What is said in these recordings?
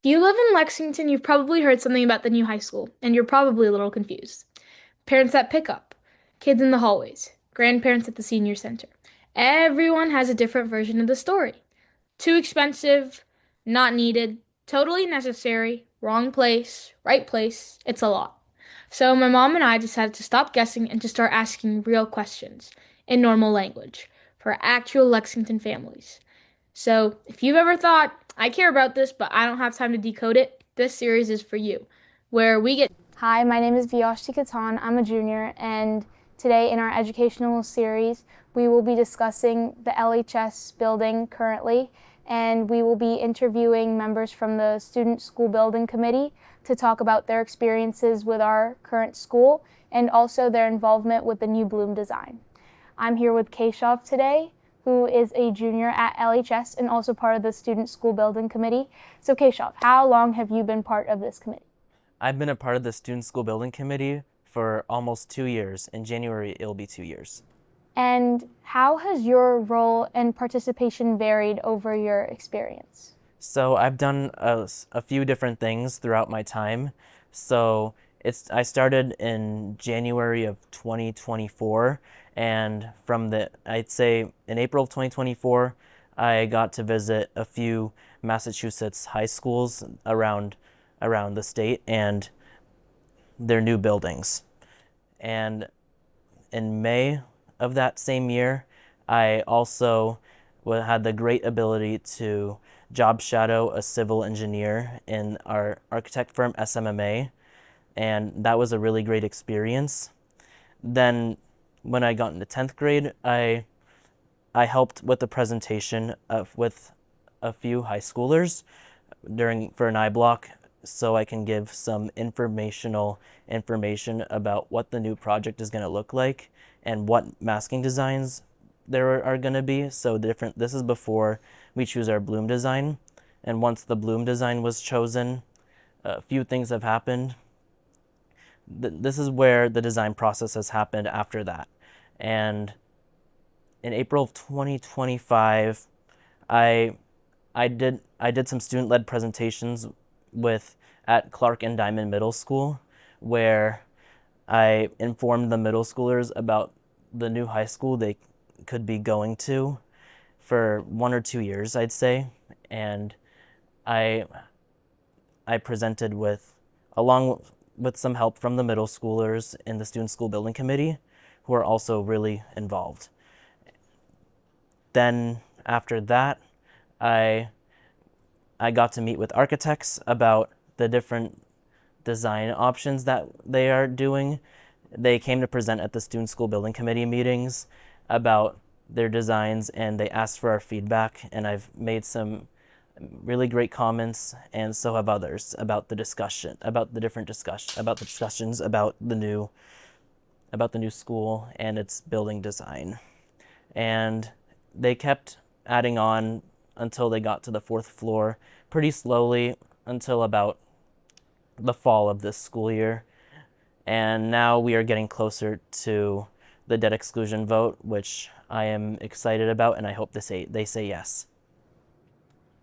If you live in Lexington, you've probably heard something about the new high school, and you're probably a little confused. Parents at pickup, kids in the hallways, grandparents at the senior center. Everyone has a different version of the story. Too expensive, not needed, totally necessary, wrong place, right place. It's a lot. So my mom and I decided to stop guessing and to start asking real questions in normal language for actual Lexington families. So, if you've ever thought, I care about this, but I don't have time to decode it, this series is for you, where we get. Hi, my name is Vyushti Khetan. I'm a junior, and today in our educational series, we will be discussing the LHS building currently, and we will be interviewing members from the Student School Building Committee to talk about their experiences with our current school and also their involvement with the new Bloom design. I'm here with Keshav today, who is a junior at LHS and also part of the Student School Building Committee. So Keshav, how long have you been part of this committee? I've been a part of the Student School Building Committee for almost 2 years. In January, it'll be 2 years. And how has your role and participation varied over your experience? So I've done a few different things throughout my time. So I started in January of 2024, and I'd say in April of 2024, I got to visit a few Massachusetts high schools around the state and their new buildings. And in May of that same year, I also had the great ability to job shadow a civil engineer in our architect firm, SMMA, and that was a really great experience. Then, when I got into 10th grade, I helped with the presentation with a few high schoolers for an I block, so I can give some information about what the new project is going to look like and what masking designs there are going to be. So this is before we choose our Bloom design. And once the Bloom design was chosen, a few things have happened. This is where the design process has happened after that. And in April of 2025, I did some student-led presentations at Clark and Diamond Middle School, where I informed the middle schoolers about the new high school they could be going to for 1 or 2 years, I'd say. And I presented along with some help from the middle schoolers in the Student School Building Committee, who are also really involved. Then after that, I got to meet with architects about the different design options that they are doing. They came to present at the Student School Building Committee meetings about their designs, and they asked for our feedback, and I've made some really great comments, and so have others about the discussions about the new school and its building design. And they kept adding on until they got to the fourth floor pretty slowly until about the fall of this school year. And now we are getting closer to the debt exclusion vote, which I am excited about, and I hope they say yes.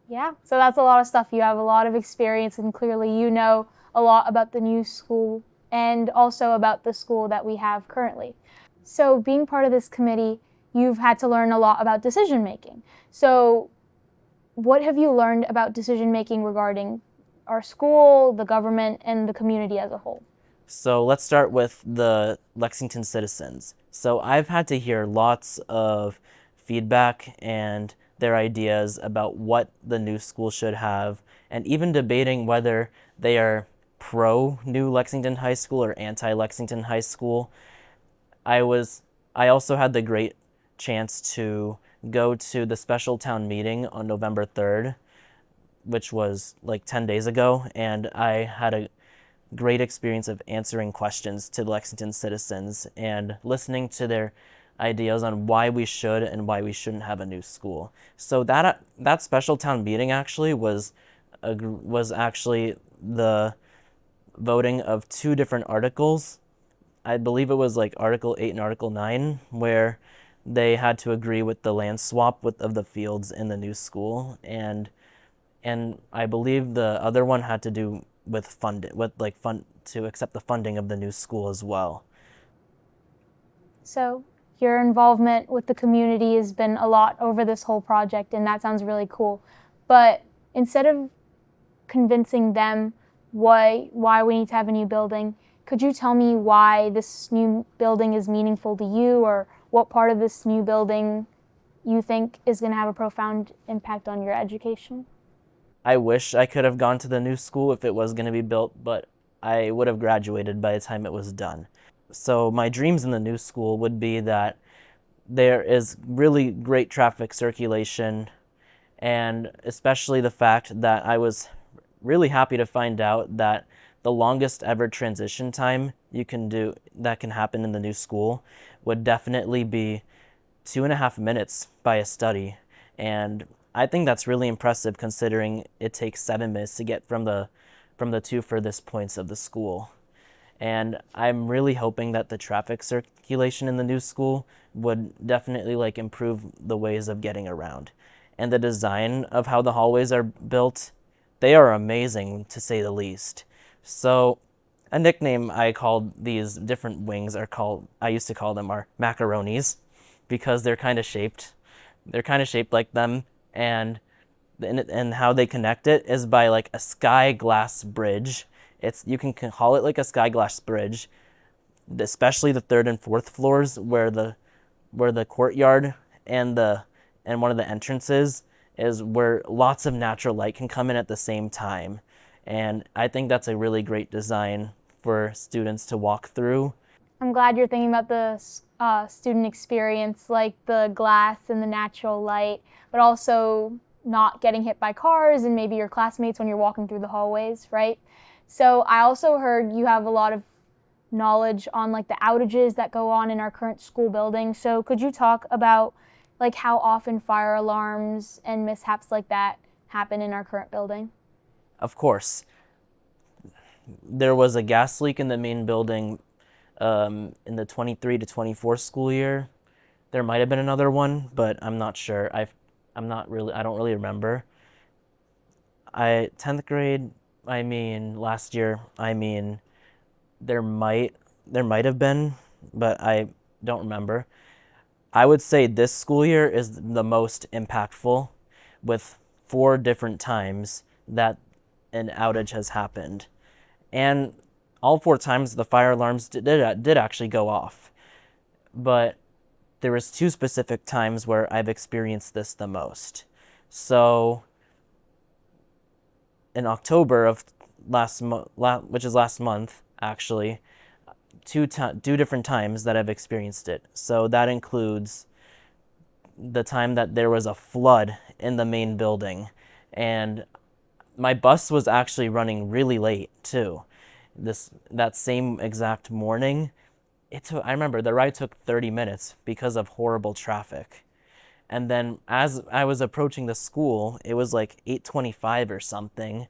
Yeah, so that's a lot of stuff. You have a lot of experience, and clearly you know a lot about the new school and also about the school that we have currently. So being part of this committee, you've had to learn a lot about decision making. So what have you learned about decision making regarding our school, the government, and the community as a whole? So let's start with the Lexington citizens. So I've had to hear lots of feedback and their ideas about what the new school should have, and even debating whether they are pro new Lexington High School or anti Lexington High School. I also had the great chance to go to the special town meeting on November 3rd, which was like 10 days ago, and I had a great experience of answering questions to Lexington citizens and listening to their ideas on why we should and why we shouldn't have a new school. So that special town meeting actually was actually the voting of two different articles. I believe it was like Article 8 and Article 9, where they had to agree with the land swap of the fields in the new school. And and I believe the other one had to do with fund to accept the funding of the new school as well. So your involvement with the community has been a lot over this whole project, and that sounds really cool. But instead of convincing them why we need to have a new building, could you tell me why this new building is meaningful to you, or what part of this new building you think is going to have a profound impact on your education? I wish I could have gone to the new school if it was going to be built, but I would have graduated by the time it was done. So my dreams in the new school would be that there is really great traffic circulation, and especially the fact that I was really happy to find out that the longest ever transition time you can do that can happen in the new school would definitely be 2.5 minutes by a study. And I think that's really impressive considering it takes 7 minutes to get from the two furthest points of the school. And I'm really hoping that the traffic circulation in the new school would definitely like improve the ways of getting around. And the design of how the hallways are built, they are amazing to say the least. So a nickname I called these different wings I used to call them are macaronis because they're kind of shaped like them, and how they connect it is by like a sky glass bridge. You can call it like a sky glass bridge, especially the third and fourth floors where the courtyard and one of the entrances is where lots of natural light can come in at the same time. And I think that's a really great design for students to walk through. I'm glad you're thinking about the student experience, like the glass and the natural light, but also not getting hit by cars and maybe your classmates when you're walking through the hallways, right? So I also heard you have a lot of knowledge on like the outages that go on in our current school building. So could you talk about like how often fire alarms and mishaps like that happen in our current building? Of course, there was a gas leak in the main building in the 23 to 24 school year. There might have been another one, but I'm not sure. I don't really remember. 10th grade, I mean, last year, I mean, there might have been, but I don't remember. I would say this school year is the most impactful with 4 different times that an outage has happened. And all 4 times the fire alarms did actually go off. But there was 2 specific times where I've experienced this the most. So in October of which is last month, actually, two different times that I've experienced it. So that includes the time that there was a flood in the main building, and my bus was actually running really late too. That same exact morning, I remember the ride took 30 minutes because of horrible traffic. And then as I was approaching the school, it was like 8:25 or something,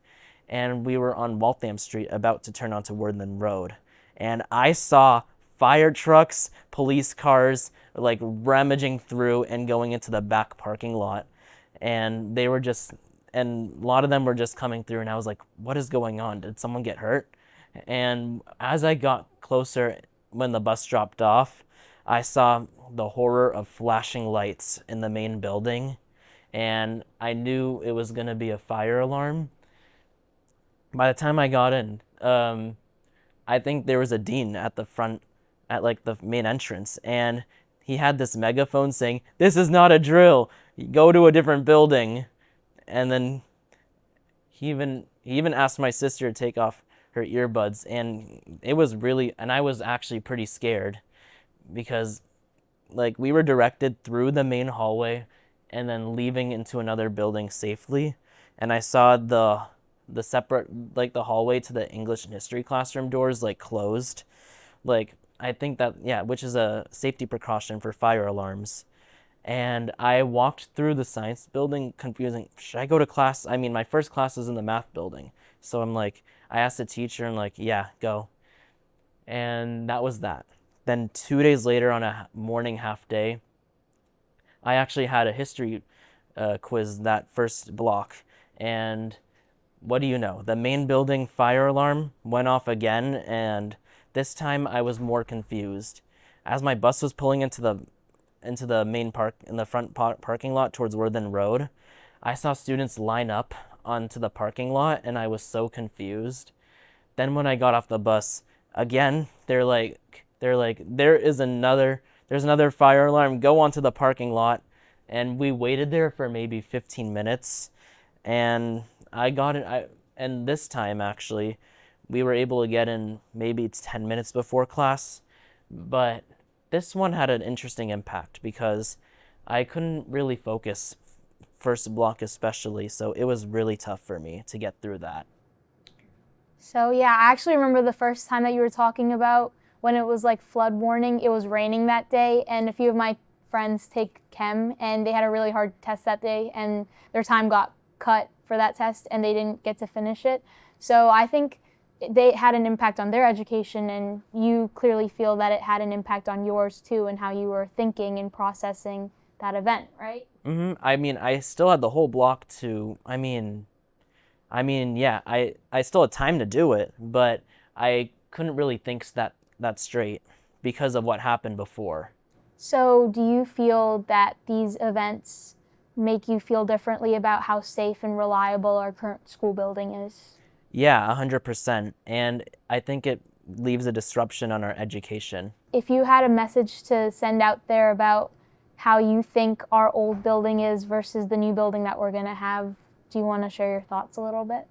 and we were on Waltham Street about to turn onto Worthing Road. And I saw fire trucks, police cars, like rummaging through and going into the back parking lot. And and a lot of them were just coming through, and I was like, what is going on? Did someone get hurt? And as I got closer, when the bus dropped off, I saw the horror of flashing lights in the main building, and I knew it was going to be a fire alarm. By the time I got in, I think there was a dean at the front, at like the main entrance, and he had this megaphone saying, "This is not a drill. Go to a different building." And then he even asked my sister to take off her earbuds, and I was actually pretty scared because like we were directed through the main hallway and then leaving into another building safely, and I saw the separate like the hallway to the English and history classroom doors like closed. Like I think that, yeah, which is a safety precaution for fire alarms. And I walked through the science building confusing. Should I go to class? I mean, my first class is in the math building. So I asked the teacher and like, yeah, go. And that was that. Then 2 days later on a morning half day, I actually had a history quiz that first block. And what do you know? The main building fire alarm went off again, and this time I was more confused. As my bus was pulling into the main park in the front parking lot towards Worthen Road, I saw students line up onto the parking lot, and I was so confused. Then when I got off the bus, again, there's another fire alarm. Go onto the parking lot, and we waited there for maybe 15 minutes, and I got it. And this time actually, we were able to get in maybe 10 minutes before class, but this one had an interesting impact because I couldn't really focus first block especially, so it was really tough for me to get through that. So yeah, I actually remember the first time that you were talking about when it was like flood warning. It was raining that day, and a few of my friends take chem, and they had a really hard test that day, and their time got cut for that test, and they didn't get to finish it. So I think they had an impact on their education, and you clearly feel that it had an impact on yours too, and how you were thinking and processing that event, right? I mean, I still had the whole block to. Yeah, I still had time to do it, but I couldn't really think that straight because of what happened before. So do you feel that these events make you feel differently about how safe and reliable our current school building is? Yeah, 100%. And I think it leaves a disruption on our education. If you had a message to send out there about how you think our old building is versus the new building that we're going to have, do you want to share your thoughts a little bit?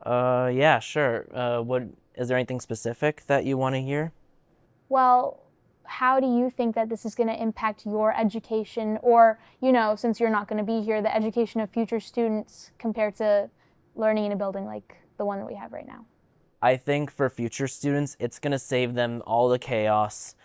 Yeah, sure. What is there anything specific that you want to hear? Well, how do you think that this is going to impact your education, or, since you're not going to be here, the education of future students compared to learning in a building like the one that we have right now? I think for future students, it's going to save them all the chaos,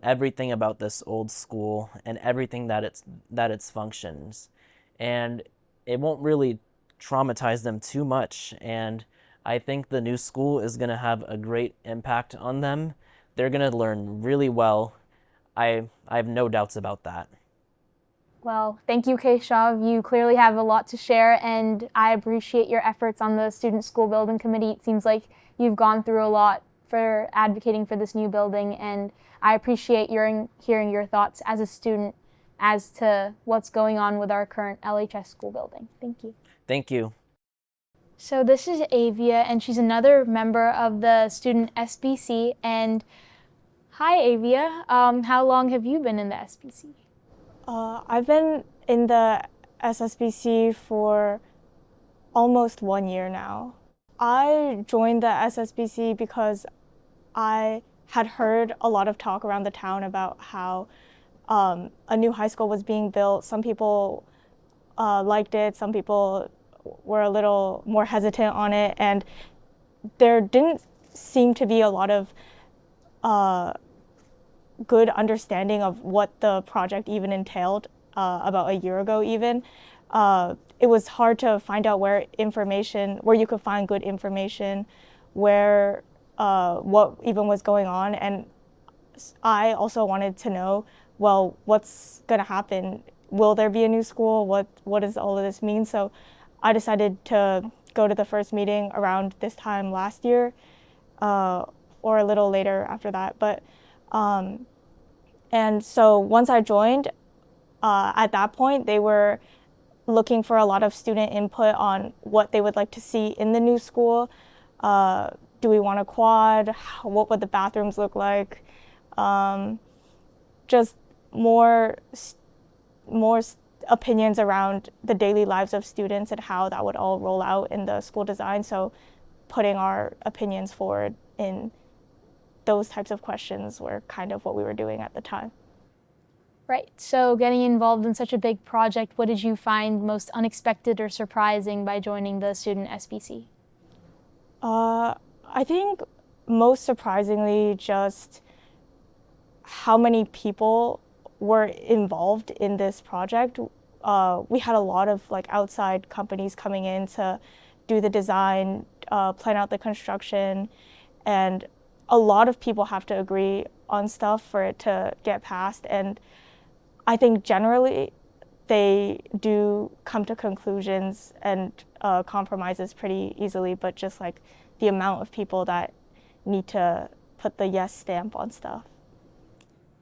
everything about this old school and everything that its functions. And it won't really traumatize them too much. And I think the new school is going to have a great impact on them. They're going to learn really well. I have no doubts about that. Well, thank you, Keshav. You clearly have a lot to share, and I appreciate your efforts on the Student School Building Committee. It seems like you've gone through a lot for advocating for this new building, and I appreciate hearing your thoughts as a student as to what's going on with our current LHS school building. Thank you. Thank you. So this is Avia, and she's another member of the student SBC. And hi, Avia. How long have you been in the SBC? I've been in the SSBC for almost 1 year now. I joined the SSBC because I had heard a lot of talk around the town about how a new high school was being built. Some people liked it, some people were a little more hesitant on it, and there didn't seem to be a lot of good understanding of what the project even entailed about a year ago even. It was hard to find out where you could find good information, where what even was going on. And I also wanted to know, well, what's gonna happen? Will there be a new school? What does all of this mean? So I decided to go to the first meeting around this time last year, or a little later after that. But and so once I joined, at that point, they were looking for a lot of student input on what they would like to see in the new school. Do we want a quad? What would the bathrooms look like? Just more opinions around the daily lives of students and how that would all roll out in the school design. So putting our opinions forward in those types of questions were kind of what we were doing at the time. Right. So getting involved in such a big project, what did you find most unexpected or surprising by joining the student SBC? I think most surprisingly just how many people were involved in this project. We had a lot of outside companies coming in to do the design, plan out the construction, and a lot of people have to agree on stuff for it to get passed. And I think generally they do come to conclusions and compromises pretty easily, but just like the amount of people that need to put the yes stamp on stuff.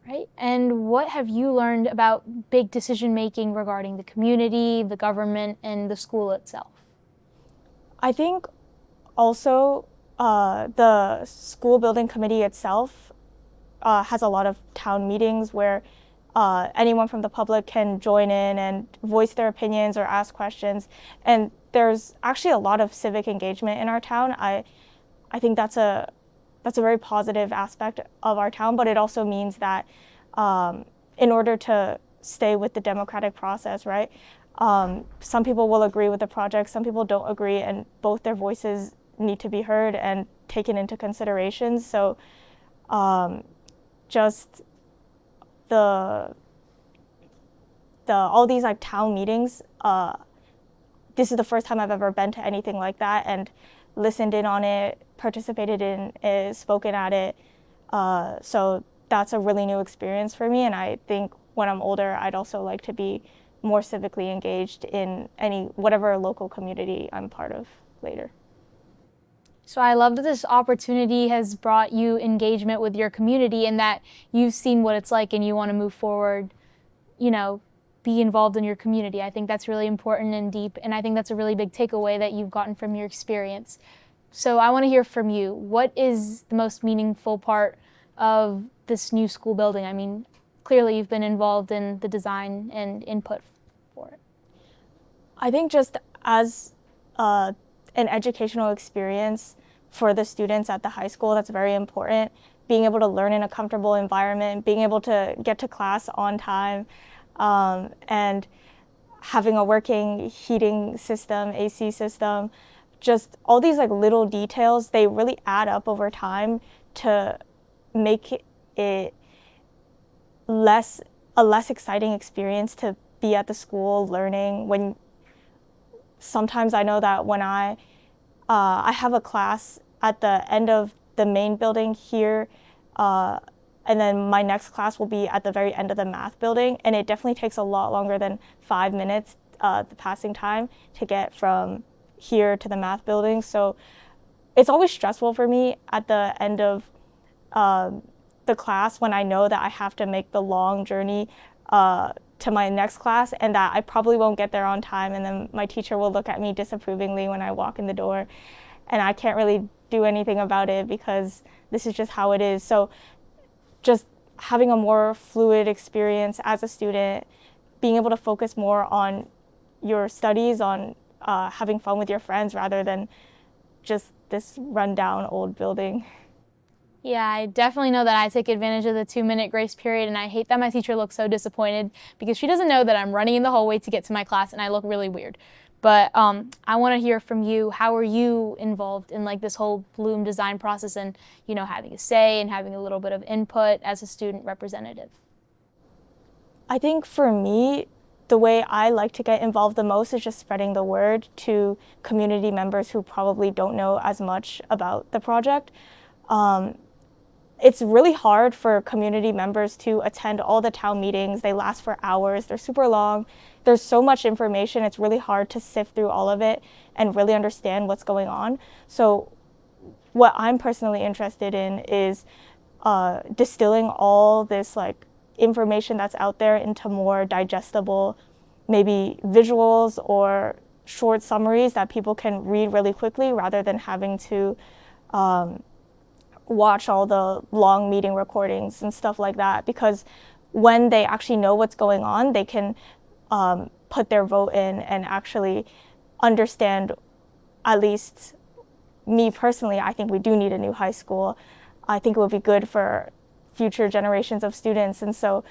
Right. And what have you learned about big decision making regarding the community, the government, and the school itself? I think also the school building committee itself has a lot of town meetings where anyone from the public can join in and voice their opinions or ask questions. And there's actually a lot of civic engagement in our town. I think that's a very positive aspect of our town, but it also means that in order to stay with the democratic process, right? Some people will agree with the project, some people don't agree, and both their voices need to be heard and taken into consideration. So just the all these like town meetings, this is the first time I've ever been to anything like that and listened in on it, participated in it, spoken at it. So that's a really new experience for me, and I think when I'm older, I'd also like to be more civically engaged in whatever local community I'm part of later. So I love that this opportunity has brought you engagement with your community and that you've seen what it's like and you want to move forward, be involved in your community. I think that's really important and deep, and I think that's a really big takeaway that you've gotten from your experience. So I want to hear from you. What is the most meaningful part of this new school building? I mean, clearly you've been involved in the design and input for it. I think just as an educational experience for the students at the high school, that's very important. Being able to learn in a comfortable environment, being able to get to class on time, and having a working heating system, AC system, just all these like little details, they really add up over time to make it a less exciting experience to be at the school learning. When sometimes I know that when I have a class at the end of the main building here, and then my next class will be at the very end of the math building, and it definitely takes a lot longer than 5 minutes, the passing time, to get from here to the math building. So it's always stressful for me at the end of the class when I know that I have to make the long journey to my next class and that I probably won't get there on time, and then my teacher will look at me disapprovingly when I walk in the door, and I can't really do anything about it because this is just how it is. So just having a more fluid experience as a student, being able to focus more on your studies, on having fun with your friends rather than just this rundown old building. Yeah, I definitely know that I take advantage of the 2-minute grace period, and I hate that my teacher looks so disappointed because she doesn't know that I'm running in the hallway to get to my class and I look really weird. But I want to hear from you. How are you involved in like this whole Bloom design process and, having a say and having a little bit of input as a student representative? I think for me, the way I like to get involved the most is just spreading the word to community members who probably don't know as much about the project. It's really hard for community members to attend all the town meetings. They last for hours. They're super long. There's so much information. It's really hard to sift through all of it and really understand what's going on. So what I'm personally interested in is distilling all this like information that's out there into more digestible, maybe visuals or short summaries that people can read really quickly rather than having to watch all the long meeting recordings and stuff like that, because when they actually know what's going on, they can put their vote in and actually understand. At least me personally, I think we do need a new high school. I think it would be good for future generations of students, and so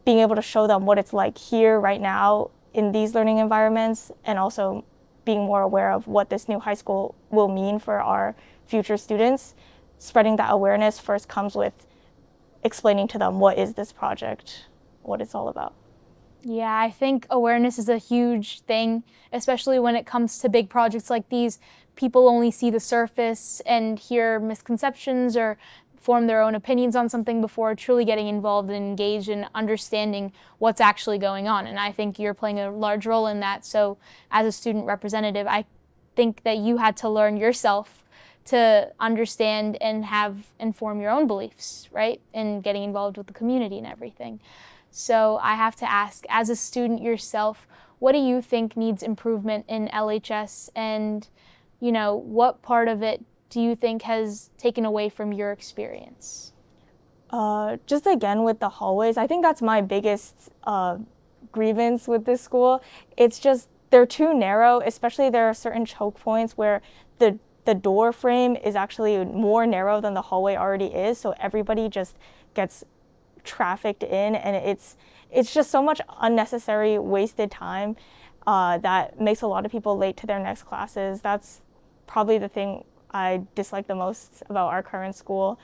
being able to show them what it's like here right now in these learning environments, and also being more aware of what this new high school will mean for our future students. Spreading that awareness first comes with explaining to them what is this project, what it's all about. Yeah, I think awareness is a huge thing, especially when it comes to big projects like these. People only see the surface and hear misconceptions or form their own opinions on something before truly getting involved and engaged and understanding what's actually going on. And I think you're playing a large role in that. So as a student representative, I think that you had to learn yourself to understand and inform your own beliefs, right? And getting involved with the community and everything. So I have to ask, as a student yourself, what do you think needs improvement in LHS, and what part of it do you think has taken away from your experience? Just again with the hallways, I think that's my biggest grievance with this school. It's just they're too narrow, especially there are certain choke points where the door frame is actually more narrow than the hallway already is, so everybody just gets trafficked in, and it's just so much unnecessary wasted time that makes a lot of people late to their next classes. That's probably the thing I dislike the most about our current school.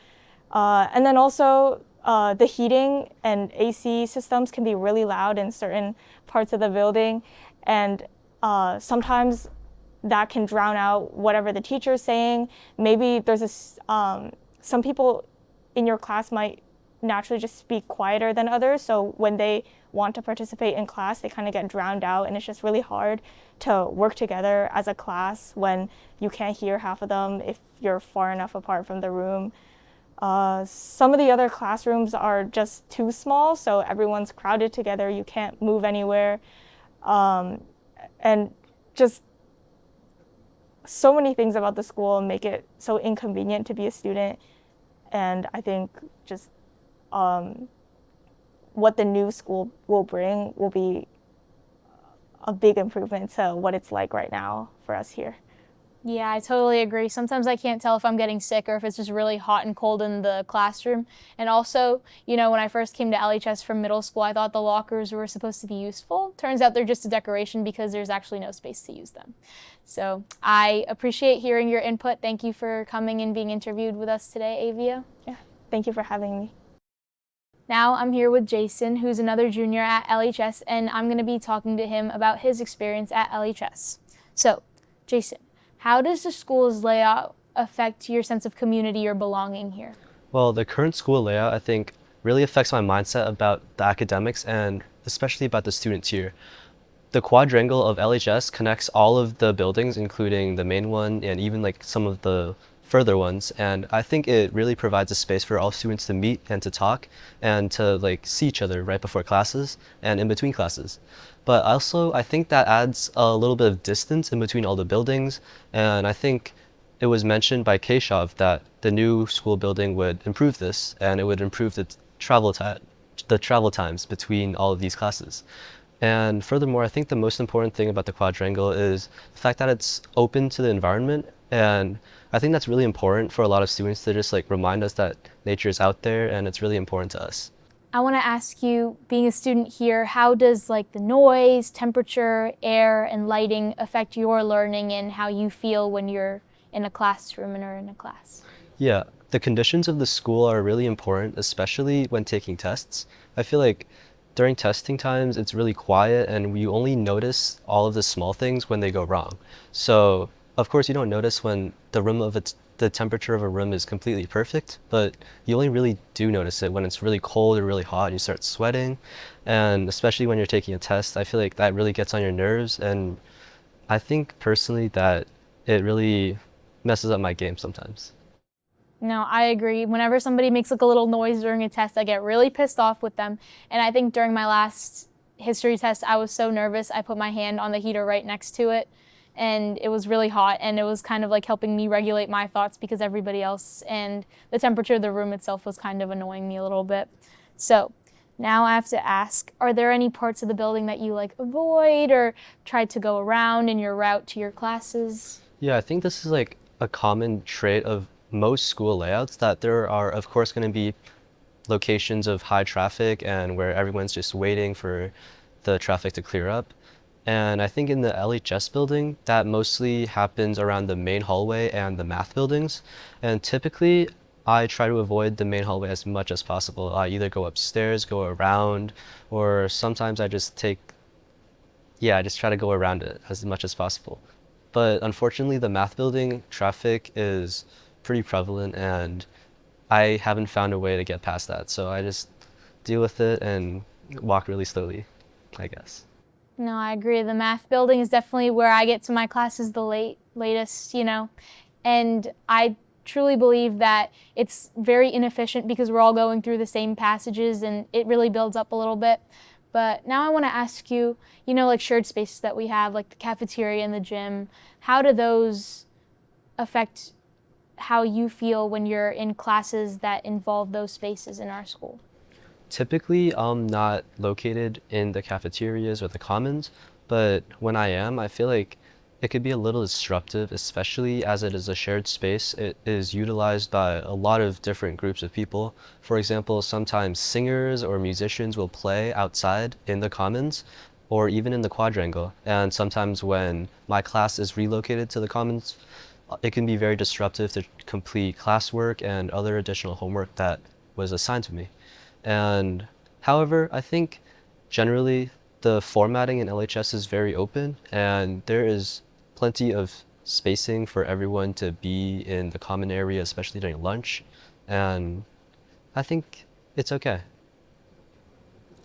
And then also the heating and AC systems can be really loud in certain parts of the building, and sometimes that can drown out whatever the teacher is saying. Maybe there's some people in your class might naturally just speak quieter than others, so when they want to participate in class, they kind of get drowned out, and it's just really hard to work together as a class when you can't hear half of them if you're far enough apart from the room. Some of the other classrooms are just too small, so everyone's crowded together, you can't move anywhere, and just so many things about the school make it so inconvenient to be a student. And I think just what the new school will bring will be a big improvement to what it's like right now for us here. Yeah, I totally agree. Sometimes I can't tell if I'm getting sick or if it's just really hot and cold in the classroom. And also, when I first came to LHS from middle school, I thought the lockers were supposed to be useful. Turns out they're just a decoration because there's actually no space to use them. So I appreciate hearing your input. Thank you for coming and being interviewed with us today, Avia. Yeah, thank you for having me. Now I'm here with Jason, who's another junior at LHS, and I'm going to be talking to him about his experience at LHS. So, Jason, how does the school's layout affect your sense of community or belonging here? Well, the current school layout, I think, really affects my mindset about the academics and especially about the students here. The quadrangle of LHS connects all of the buildings, including the main one and even like some of the further ones, and I think it really provides a space for all students to meet and to talk and to like see each other right before classes and in between classes. But also I think that adds a little bit of distance in between all the buildings, and I think it was mentioned by Keshav that the new school building would improve this, and it would improve the travel times between all of these classes. And furthermore, I think the most important thing about the quadrangle is the fact that it's open to the environment, and I think that's really important for a lot of students to just like remind us that nature is out there and it's really important to us. I want to ask you, being a student here, how does like the noise, temperature, air, and lighting affect your learning and how you feel when you're in a classroom or in a class? Yeah, the conditions of the school are really important, especially when taking tests. I feel like during testing times, it's really quiet and you only notice all of the small things when they go wrong. So, of course, you don't notice when the temperature of a room is completely perfect, but you only really do notice it when it's really cold or really hot and you start sweating. And especially when you're taking a test, I feel like that really gets on your nerves. And I think personally that it really messes up my game sometimes. No, I agree. Whenever somebody makes like a little noise during a test, I get really pissed off with them. And I think during my last history test, I was so nervous, I put my hand on the heater right next to it. And it was really hot, and it was kind of like helping me regulate my thoughts because everybody else and the temperature of the room itself was kind of annoying me a little bit. So now I have to ask, are there any parts of the building that you like avoid or try to go around in your route to your classes? Yeah, I think this is like a common trait of most school layouts, that there are of course going to be locations of high traffic and where everyone's just waiting for the traffic to clear up. And I think in the LHS building, that mostly happens around the main hallway and the math buildings. And typically, I try to avoid the main hallway as much as possible. I either go upstairs, go around, or sometimes I just try to go around it as much as possible. But unfortunately, the math building traffic is pretty prevalent, and I haven't found a way to get past that. So I just deal with it and walk really slowly, I guess. No, I agree. The math building is definitely where I get to my classes the latest, and I truly believe that it's very inefficient because we're all going through the same passages and it really builds up a little bit. But now I want to ask you, like shared spaces that we have, like the cafeteria and the gym, how do those affect how you feel when you're in classes that involve those spaces in our school? Typically, I'm not located in the cafeterias or the commons, but when I am, I feel like it could be a little disruptive, especially as it is a shared space. It is utilized by a lot of different groups of people. For example, sometimes singers or musicians will play outside in the commons or even in the quadrangle. And sometimes when my class is relocated to the commons, it can be very disruptive to complete classwork and other additional homework that was assigned to me. And however, I think generally the formatting in LHS is very open and there is plenty of spacing for everyone to be in the common area, especially during lunch. And I think it's okay.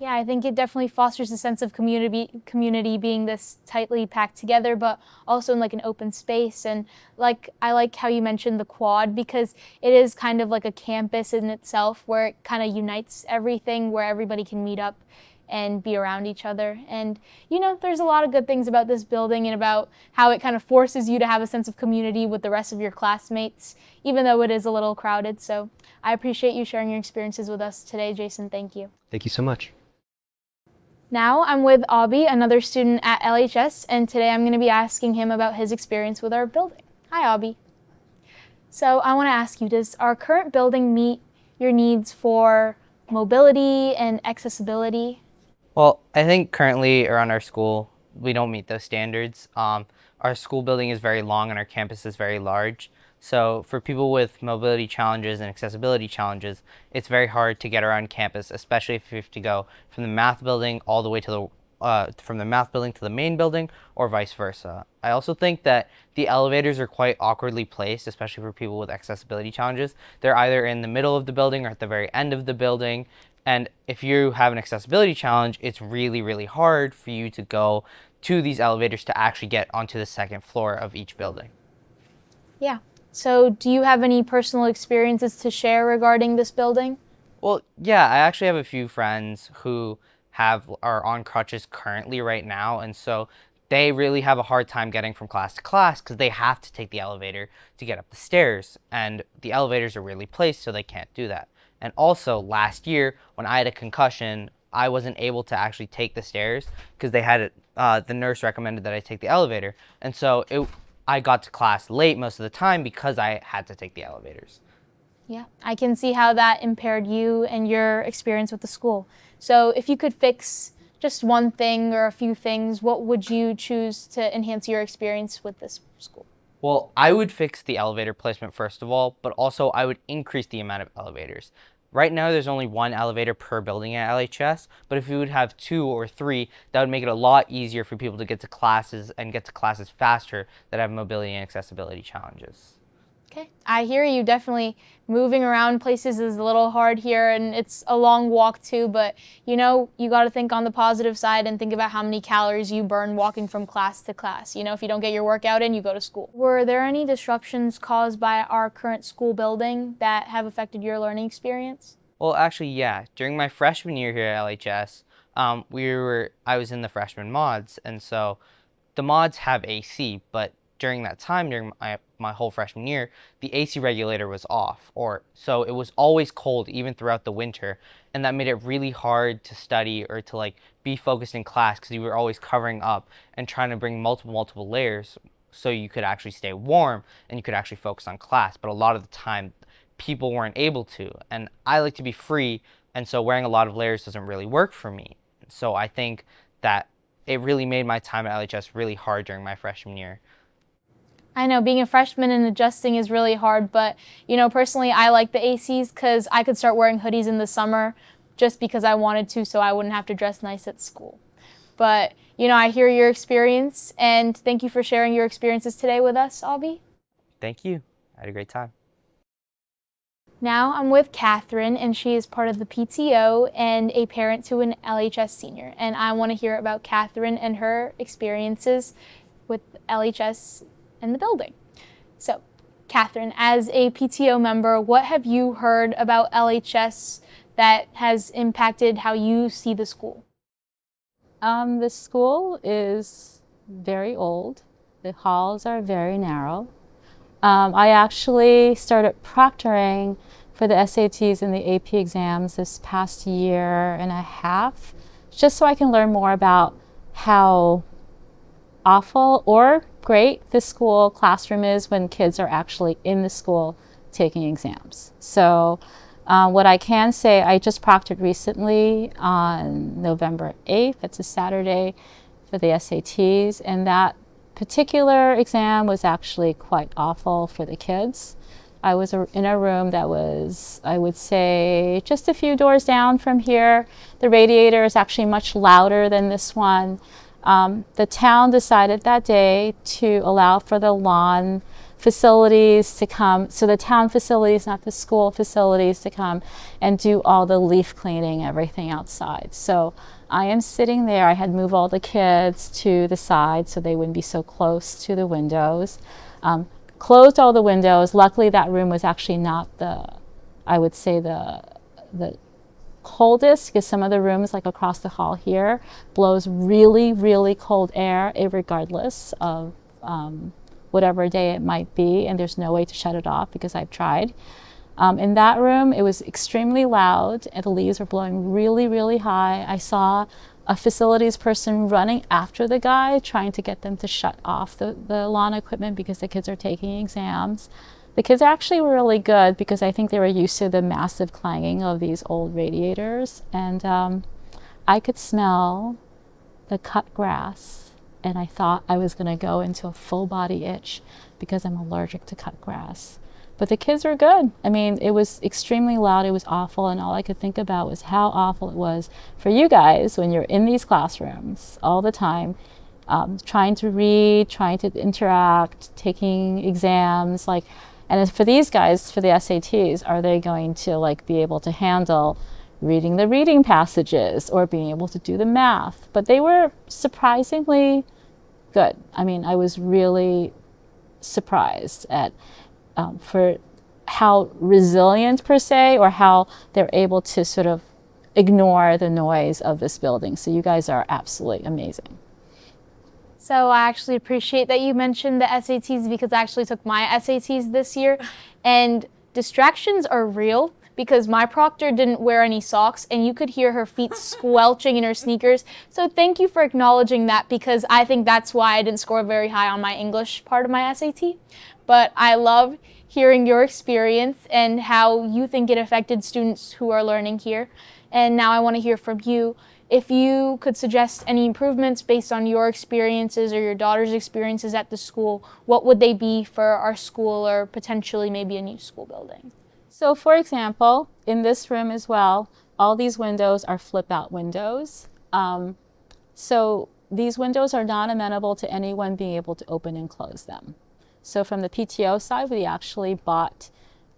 Yeah, I think it definitely fosters a sense of community being this tightly packed together, but also in like an open space. And I like how you mentioned the quad because it is kind of like a campus in itself where it kind of unites everything, where everybody can meet up and be around each other. And there's a lot of good things about this building and about how it kind of forces you to have a sense of community with the rest of your classmates, even though it is a little crowded. So I appreciate you sharing your experiences with us today, Jason. Thank you. Thank you so much. Now I'm with Abhi, another student at LHS, and today I'm going to be asking him about his experience with our building. Hi, Abhi. So I want to ask you, does our current building meet your needs for mobility and accessibility? Well, I think currently around our school, we don't meet those standards. Our school building is very long and our campus is very large. So for people with mobility challenges and accessibility challenges, it's very hard to get around campus, especially if you have to go from the math building all the way to from the math building to the main building or vice versa. I also think that the elevators are quite awkwardly placed, especially for people with accessibility challenges. They're either in the middle of the building or at the very end of the building. And if you have an accessibility challenge, it's really, really hard for you to go to these elevators to actually get onto the second floor of each building. Yeah. So do you have any personal experiences to share regarding this building? Well, yeah, I actually have a few friends who are on crutches currently right now, and so they really have a hard time getting from class to class because they have to take the elevator to get up the stairs, and the elevators are really placed so they can't do that. And also last year when I had a concussion, I wasn't able to actually take the stairs because the nurse recommended that I take the elevator, and so I got to class late most of the time because I had to take the elevators. Yeah, I can see how that impaired you and your experience with the school. So if you could fix just one thing or a few things, what would you choose to enhance your experience with this school? Well, I would fix the elevator placement first of all, but also I would increase the amount of elevators. Right now, there's only one elevator per building at LHS, but if we would have 2 or 3, that would make it a lot easier for people to get to classes and get to classes faster that have mobility and accessibility challenges. Okay, I hear you. Definitely moving around places is a little hard here and it's a long walk too, but you got to think on the positive side and think about how many calories you burn walking from class to class. If you don't get your workout in, you go to school. Were there any disruptions caused by our current school building that have affected your learning experience? Well, actually, yeah. During my freshman year here at LHS, I was in the freshman mods, and so the mods have AC, but during that time, during my whole freshman year, the AC regulator was off, or so it was always cold even throughout the winter, and that made it really hard to study or to like be focused in class because you were always covering up and trying to bring multiple layers so you could actually stay warm and you could actually focus on class. But a lot of the time, people weren't able to, and I like to be free, and so wearing a lot of layers doesn't really work for me. So I think that it really made my time at LHS really hard during my freshman year. I know being a freshman and adjusting is really hard, but personally I like the ACs because I could start wearing hoodies in the summer just because I wanted to so I wouldn't have to dress nice at school. But I hear your experience and thank you for sharing your experiences today with us, Abhi. Thank you. I had a great time. Now I'm with Catherine, and she is part of the PTO and a parent to an LHS senior. And I want to hear about Catherine and her experiences with LHS and the building. So, Catherine, as a PTO member, what have you heard about LHS that has impacted how you see the school? The school is very old. The halls are very narrow. I actually started proctoring for the SATs and the AP exams this past year and a half, just so I can learn more about how awful or great the school classroom is when kids are actually in the school taking exams. So what I can say, I just proctored recently on November 8th. It's a Saturday for the SATs, and that particular exam was actually quite awful for the kids. I was in a room that was, I would say, just a few doors down from here. The radiator is actually much louder than this one. The town decided that day to allow for the lawn facilities to come, so the town facilities, not the school facilities, to come and do all the leaf cleaning, everything outside. So I am sitting there. I had moved all the kids to the side so they wouldn't be so close to the windows. Closed all the windows. Luckily that room was actually not the, I would say the coldest, because some of the rooms like across the hall here blows really, really cold air regardless of whatever day it might be, and there's no way to shut it off because I've tried. In that room, it was extremely loud and the leaves were blowing really, really high. I saw a facilities person running after the guy, trying to get them to shut off the lawn equipment because the kids are taking exams. The kids actually were really good because I think they were used to the massive clanging of these old radiators. And I could smell the cut grass, and I thought I was going to go into a full body itch because I'm allergic to cut grass. But the kids were good. I mean, it was extremely loud, it was awful, and all I could think about was how awful it was for you guys when you're in these classrooms all the time, trying to read, trying to interact, taking exams, like, and for these guys, for the SATs, are they going to like be able to handle reading the reading passages or being able to do the math? But they were surprisingly good. I mean, I was really surprised at for how resilient per se, or how they're able to sort of ignore the noise of this building. So you guys are absolutely amazing. So I actually appreciate that you mentioned the SATs, because I actually took my SATs this year, and distractions are real because my proctor didn't wear any socks and you could hear her feet squelching in her sneakers. So thank you for acknowledging that, because I think that's why I didn't score very high on my English part of my SAT. But I love hearing your experience and how you think it affected students who are learning here. And now I want to hear from you. If you could suggest any improvements based on your experiences or your daughter's experiences at the school, what would they be for our school, or potentially maybe a new school building? So for example, in this room as well, all these windows are flip out windows. So these windows are not amenable to anyone being able to open and close them. So from the PTO side, we actually bought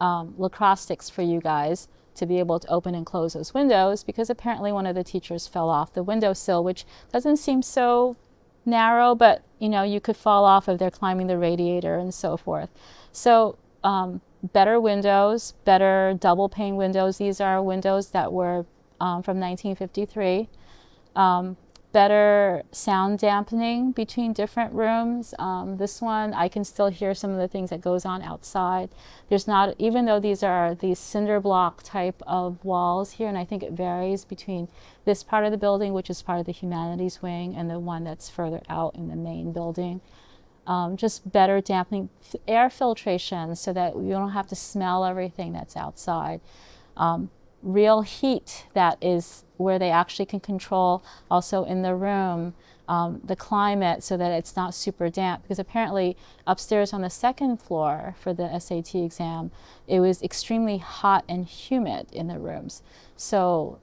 lacrosse sticks for you guys to be able to open and close those windows, because apparently one of the teachers fell off the windowsill, which doesn't seem so narrow, but you know, you could fall off if they're climbing the radiator and so forth. So better windows, better double pane windows. These are windows that were from 1953. Better sound dampening between different rooms. This one, I can still hear some of the things that goes on outside. There's not, even though these are these cinder block type of walls here, and I think it varies between this part of the building, which is part of the humanities wing, and the one that's further out in the main building. Just better dampening, air filtration, so that you don't have to smell everything that's outside. Real heat, that is where they actually can control also in the room the climate, so that it's not super damp, because apparently upstairs on the second floor for the SAT exam, it was extremely hot and humid in the rooms. So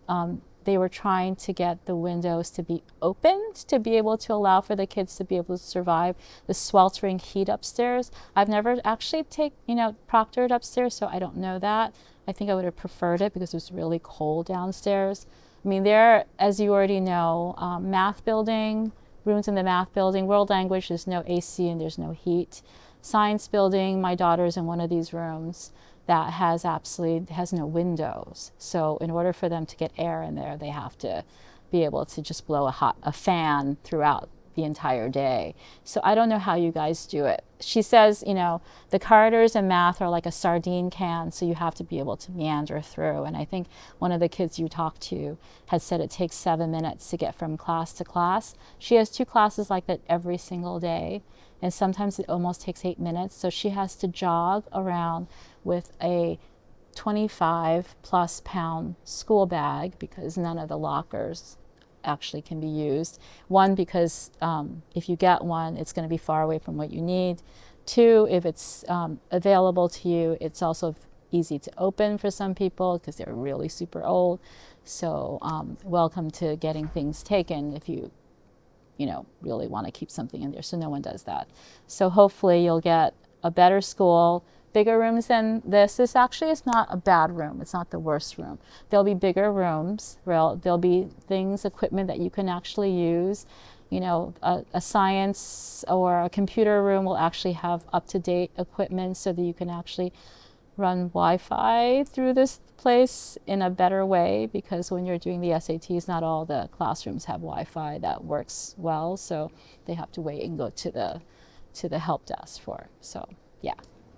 they were trying to get the windows to be opened to be able to allow for the kids to be able to survive the sweltering heat upstairs. I've never actually proctored upstairs, so I don't know that. I think I would have preferred it because it was really cold downstairs. I mean, there, as you already know, math building, rooms in the math building, world language, there's no AC and there's no heat. Science building, my daughter's in one of these rooms that has no windows. So in order for them to get air in there, they have to be able to just blow a fan throughout the entire day. So I don't know how you guys do it. She says, the corridors in math are like a sardine can, so you have to be able to meander through. And I think one of the kids you talked to had said it takes 7 minutes to get from class to class. She has 2 classes like that every single day, and sometimes it almost takes 8 minutes. So she has to jog around with a 25+ pound school bag because none of the lockers actually can be used. One, because if you get one, it's going to be far away from what you need. 2, if it's available to you, it's also easy to open for some people because they're really super old. So welcome to getting things taken if you really want to keep something in there. So no one does that. So hopefully you'll get a better school, bigger rooms than this. This actually is not a bad room. It's not the worst room. There'll be bigger rooms. There'll be equipment that you can actually use. A science or a computer room will actually have up-to-date equipment so that you can actually run Wi-Fi through this place in a better way, because when you're doing the SATs, not all the classrooms have Wi-Fi that works well, so they have to wait and go to the help desk for. So yeah.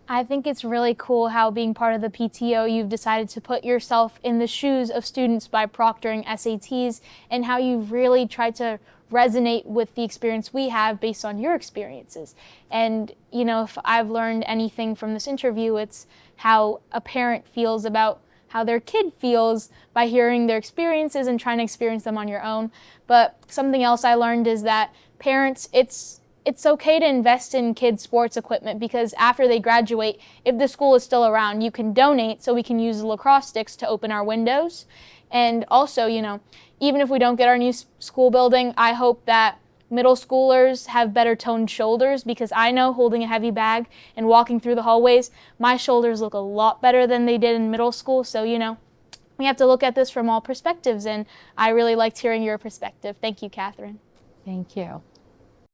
I think it's really cool how, being part of the PTO, you've decided to put yourself in the shoes of students by proctoring SATs, and how you've really tried to resonate with the experience we have based on your experiences. And if I've learned anything from this interview, it's how a parent feels about how their kid feels by hearing their experiences and trying to experience them on your own. But something else I learned is that parents, it's okay to invest in kids' sports equipment, because after they graduate, if the school is still around, you can donate so we can use the lacrosse sticks to open our windows. And also, even if we don't get our new school building, I hope that middle schoolers have better toned shoulders, because I know holding a heavy bag and walking through the hallways, my shoulders look a lot better than they did in middle school. So, we have to look at this from all perspectives, and I really liked hearing your perspective. Thank you, Catherine. Thank you.